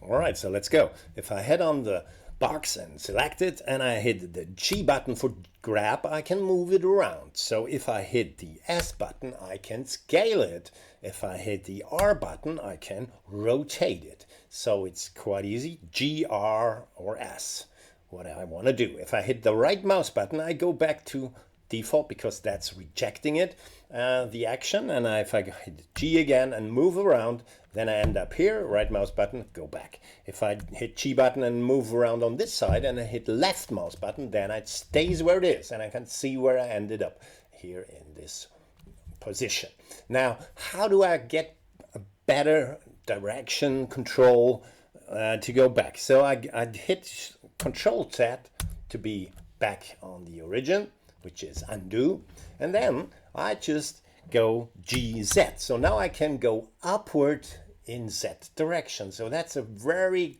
All right, so let's go. If I head on the box and select it and I hit the G button for grab, I can move it around. So if I hit the S button, I can scale it. If I hit the R button, I can rotate it. So it's quite easy, G, R, or S, what I want to do. If I hit the right mouse button, I go back to default because that's rejecting it, the action. And if I hit G again and move around, then I end up here, right mouse button, go back. If I hit G button and move around on this side and I hit left mouse button, then it stays where it is and I can see where I ended up here in this position. Now, how do I get a better direction control to go back? So I'd hit Control Z to be back on the origin, which is undo, and then I just go GZ. So now I can go upward in Z direction. So that's a very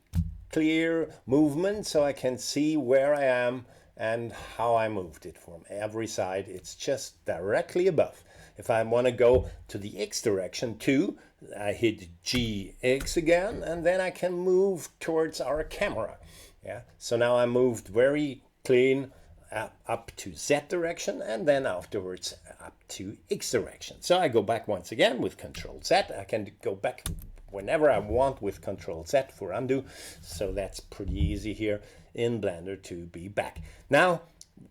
clear movement, so I can see where I am and how I moved it from every side. It's just directly above. If I want to go to the X direction too, I hit GX again, and then I can move towards our camera. Yeah. So now I moved very clean up to Z direction and then afterwards up to X direction. So I go back once again with Control Z. I can go back whenever I want with Control Z for undo. So that's pretty easy here in Blender to be back. Now,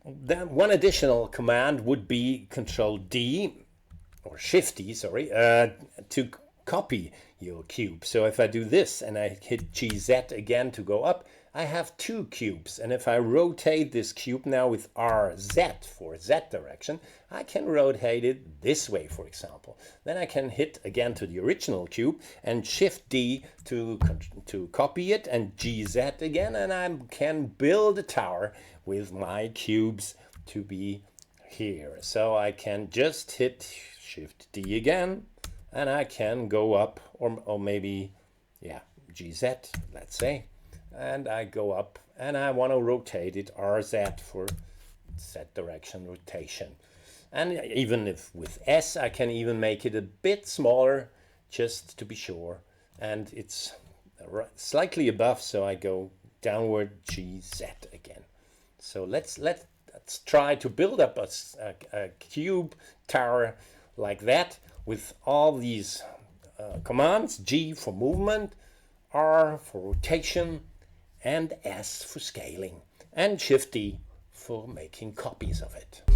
then one additional command would be Control D or Shift D, sorry, to copy your cube. So if I do this and I hit GZ again to go up, I have two cubes, and if I rotate this cube now with RZ for Z direction, I can rotate it this way, for example. Then I can hit again to the original cube and Shift D to copy it and GZ again, and I can build a tower with my cubes to be here. So I can just hit Shift D again, and I can go up, or maybe, yeah, GZ, let's say. And I go up and I want to rotate it RZ for Z direction rotation. And even if with S, I can even make it a bit smaller just to be sure. And it's slightly above, so I go downward GZ again. So let's try to build up a cube tower like that with all these commands: G for movement, R for rotation, and S for scaling, and Shift D for making copies of it.